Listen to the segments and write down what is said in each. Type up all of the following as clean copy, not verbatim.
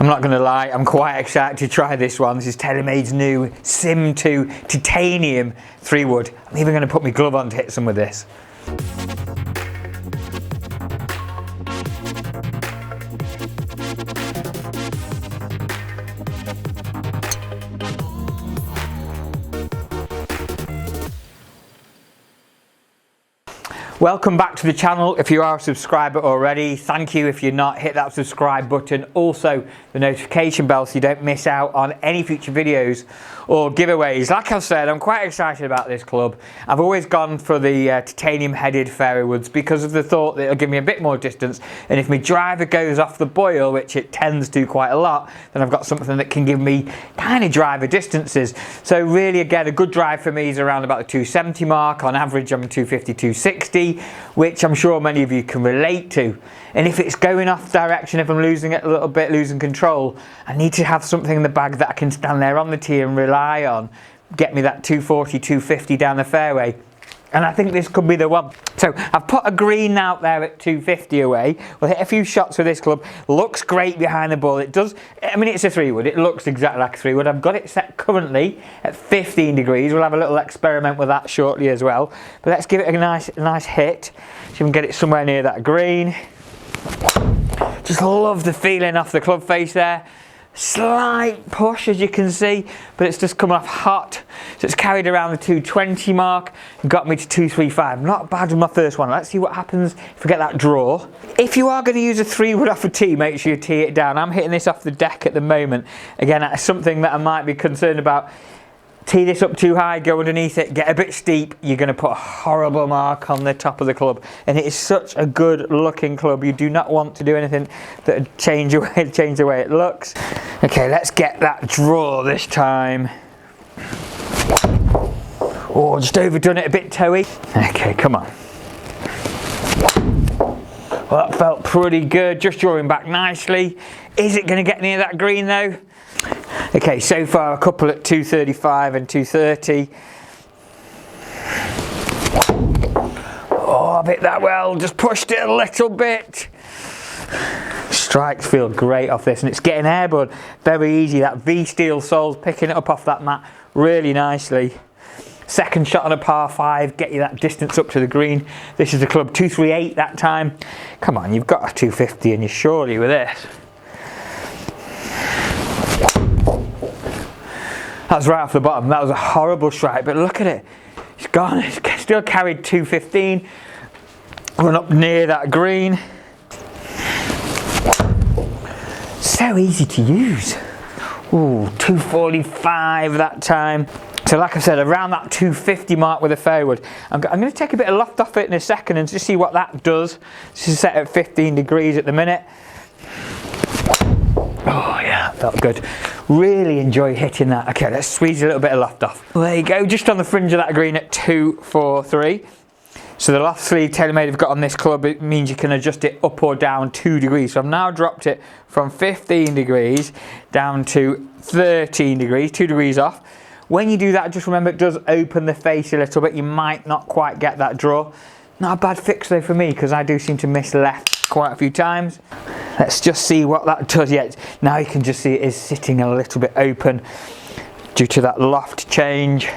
I'm not going to lie, I'm quite excited to try this one. This is TaylorMade's new SIM2 Titanium 3-wood. I'm even going to put my glove on to hit some with this. Welcome back to the channel. If you are a subscriber already, thank you. If you're not, hit that subscribe button. Also the notification bell so you don't miss out on any future videos or giveaways. Like I've said, I'm quite excited about this club. I've always gone for the titanium headed fairway woods because of the thought that it'll give me a bit more distance, and if my driver goes off the boil, which it tends to quite a lot, then I've got something that can give me kind of driver distances. So really, again, a good drive for me is around about the 270 mark. On average, I'm 250, 260, which I'm sure many of you can relate to. And if it's going off direction, if I'm losing it a little bit, losing control, I need to have something in the bag that I can stand there on the tee and rely on, get me that 240, 250 down the fairway. And I think this could be the one. So I've put a green out there at 250 away. We'll hit a few shots with this club. Looks great behind the ball. It does, I mean, it's a 3-wood. It looks exactly like a 3-wood. I've got it set currently at 15 degrees. We'll have a little experiment with that shortly as well. But let's give it a nice hit. So we can get it somewhere near that green. Just love the feeling off the club face there. Slight push, as you can see, but it's just come off hot. So it's carried around the 220 mark and got me to 235. Not bad with my first one. Let's see what happens if we get that draw. If you are going to use a 3-wood off a tee, make sure you tee it down. I'm hitting this off the deck at the moment. Again, that's something that I might be concerned about. Tee this up too high, go underneath it, get a bit steep, you're going to put a horrible mark on the top of the club. And it is such a good looking club. You do not want to do anything that would change the way it looks. Okay, let's get that draw this time. Oh, just overdone it, a bit toey. Okay, come on. Well, that felt pretty good, just drawing back nicely. Is it going to get near that green though? Okay, so far a couple at 235 and 230. Oh, I've hit that well, just pushed it a little bit. Strikes feel great off this, and it's getting airborne very easy. That V-steel sole's picking it up off that mat really nicely. Second shot on a par 5, get you that distance up to the green. This is the club 238 that time. Come on, you've got a 250 and you're surely with this. That's right off the bottom. That was a horrible strike, but look at it. It's gone. It's still carried 215. Run up near that green. So easy to use. Ooh, 245 that time. So like I said, around that 250 mark with a fairwood. I'm going to take a bit of loft off it in a second and just see what that does. This is set at 15 degrees at the minute. Oh yeah, that felt good. Really enjoy hitting that. Okay, let's squeeze a little bit of loft off. Well, there you go, just on the fringe of that green at 243. So the loft sleeve TaylorMade have got on this club, it means you can adjust it up or down 2 degrees. So I've now dropped it from 15 degrees down to 13 degrees, 2 degrees off. When you do that, just remember it does open the face a little bit. You might not quite get that draw. Not a bad fix though for me, because I do seem to miss left quite a few times. Let's just see what that does. Yeah, now you can just see it is sitting a little bit open due to that loft change.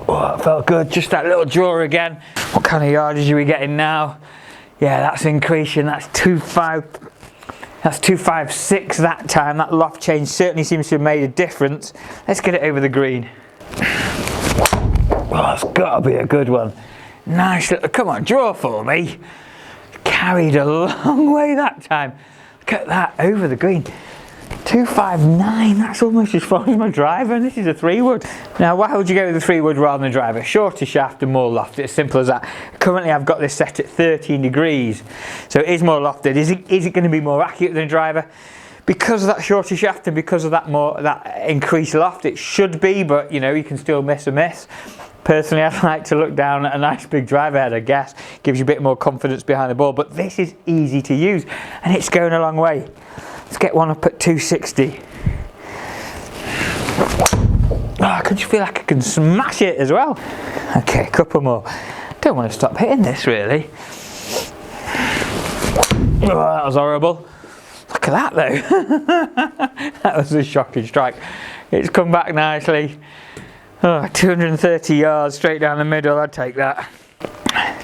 Oh, that felt good. Just that little draw again. What kind of yardage are we getting now? Yeah, that's increasing. That's 256 that time. That loft change certainly seems to have made a difference. Let's get it over the green. Oh, it's got to be a good one. Nice little, come on, draw for me. Carried a long way that time. Look at that, over the green. 259, that's almost as far as my driver, and this is a 3-wood. Now, why would you go with a 3-wood rather than a driver? Shorter shaft and more loft, it's simple as that. Currently, I've got this set at 13 degrees, so it is more lofted. Is it going to be more accurate than a driver? Because of that shorter shaft and because of that increased loft, it should be, but you know, you can still miss a miss. Personally, I'd like to look down at a nice big driver head, I guess. Gives you a bit more confidence behind the ball, but this is easy to use and it's going a long way. Let's get one up at 260. Oh, I can just feel like I can smash it as well. Okay, a couple more. Don't want to stop hitting this really. Oh, that was horrible. Look Look at that though. That was a shocking strike. It's come back nicely. Oh, 230 yards straight down the middle, I'd take that.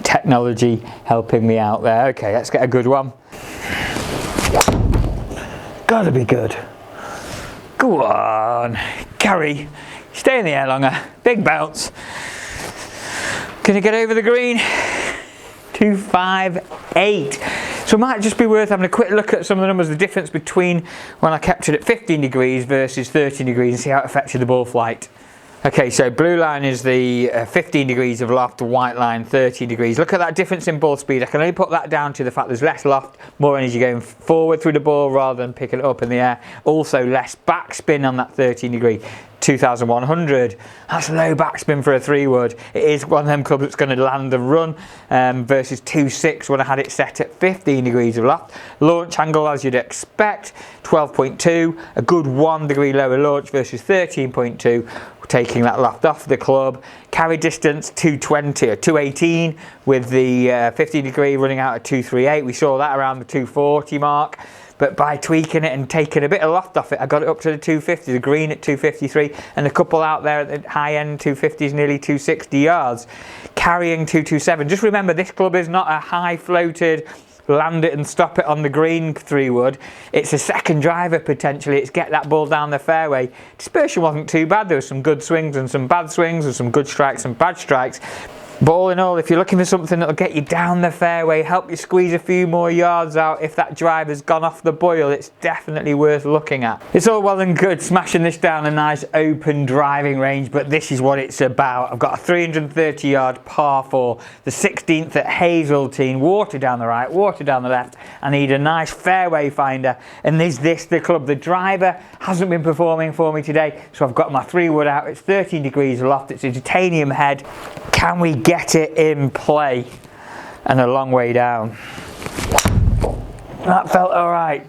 Technology helping me out there. Okay, let's get a good one. Gotta be good. Go on, carry, stay in the air longer, big bounce. Can you get over the green? 258. So it might just be worth having a quick look at some of the numbers, the difference between when I kept it at 15 degrees versus 13 degrees, and see how it affected the ball flight. Okay, so blue line is the 15 degrees of loft, white line 13 degrees. Look at that difference in ball speed. I can only put that down to the fact there's less loft, more energy going forward through the ball rather than picking it up in the air. Also less backspin on that 13 degree. 2,100. That's low backspin for a 3-wood. It is one of them clubs that's going to land and run versus 2.6 when I had it set at 15 degrees of loft. Launch angle as you'd expect, 12.2. A good 1 degree lower launch versus 13.2. Taking that loft off the club. Carry distance 220 or 218 with the 15 degree running out at 238. We saw that around the 240 mark. But by tweaking it and taking a bit of loft off it, I got it up to the 250, the green at 253, and a couple out there at the high end 250s, nearly 260 yards. Carrying 227. Just remember, this club is not a high floated, land it and stop it on the green 3-wood. It's a second driver potentially. It's get that ball down the fairway. Dispersion wasn't too bad. There were some good swings and some bad swings, and some good strikes and bad strikes. But all in all, if you're looking for something that'll get you down the fairway, help you squeeze a few more yards out if that driver's gone off the boil, it's definitely worth looking at. It's all well and good smashing this down a nice open driving range, but this is what it's about. I've got a 330 yard par 4, the 16th at Hazeltine, water down the right, water down the left. I need a nice fairway finder, and is this the club? The driver hasn't been performing for me today, so I've got my 3-wood out. It's 13 degrees loft, it's a titanium head. Can we get it in play? And a long way down. That felt all right.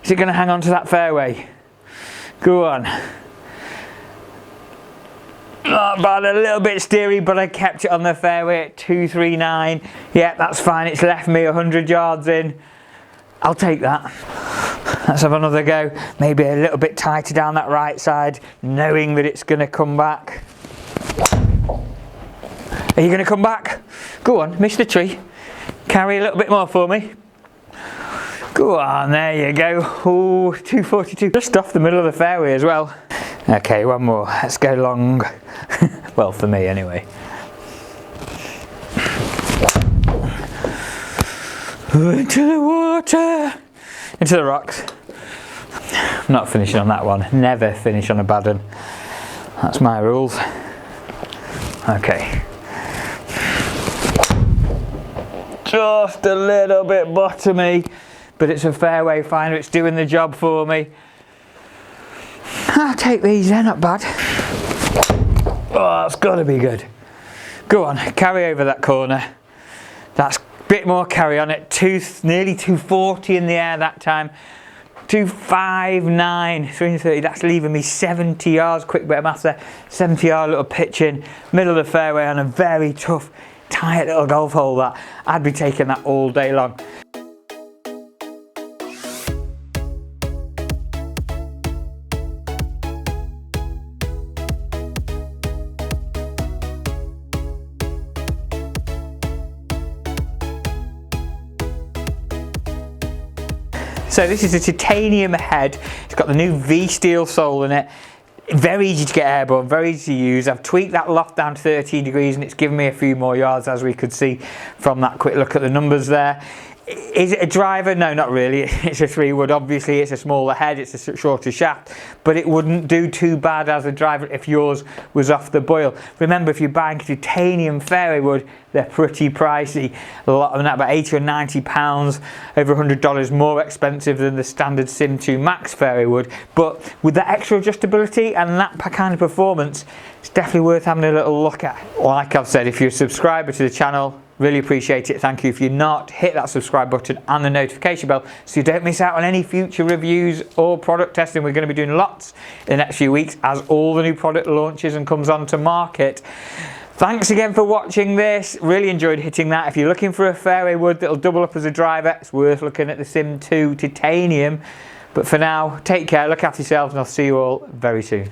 Is it going to hang on to that fairway? Go on. Not bad, a little bit steery, but I kept it on the fairway at 239. Yeah, that's fine. It's left me 100 yards in. I'll take that. Let's have another go. Maybe a little bit tighter down that right side, knowing that it's going to come back. Are you going to come back? Go on, miss the tree. Carry a little bit more for me. Go on, there you go. Oh, 242. Just off the middle of the fairway as well. Okay, one more. Let's go long. Well, for me anyway. Into the water. Into the rocks. I'm not finishing on that one. Never finish on a bad one. That's my rules. Okay. Just a little bit bottomy, but it's a fairway finder. It's doing the job for me. I'll take these, they're not bad. Oh, that's got to be good. Go on, carry over that corner. That's a bit more carry on it. Nearly 240 in the air that time. 259, 330. That's leaving me 70 yards. Quick bit of maths there. 70 yard little pitch in, middle of the fairway on a very tough, tight little golf hole. That I'd be taking that all day long. So this is a titanium head. It's got the new V steel sole in it. Very easy to get airborne, very easy to use. I've tweaked that loft down to 13 degrees and it's given me a few more yards, as we could see from that quick look at the numbers there. Is it a driver? No, not really. It's a 3-wood. Obviously, it's a smaller head, it's a shorter shaft, but it wouldn't do too bad as a driver if yours was off the boil. Remember, if you're buying titanium fairway wood, they're pretty pricey. A lot of them, about 80 or 90 pounds, over $100 more expensive than the standard SIM2 Max fairway wood. But with that extra adjustability and that kind of performance, it's definitely worth having a little look at. Like I've said, if you're a subscriber to the channel, really appreciate it. Thank you. If you're not, hit that subscribe button and the notification bell so you don't miss out on any future reviews or product testing. We're going to be doing lots in the next few weeks as all the new product launches and comes onto market. Thanks again for watching this. Really enjoyed hitting that. If you're looking for a fairway wood that'll double up as a driver, it's worth looking at the SIM2 Titanium. But for now, take care, look after yourselves, and I'll see you all very soon.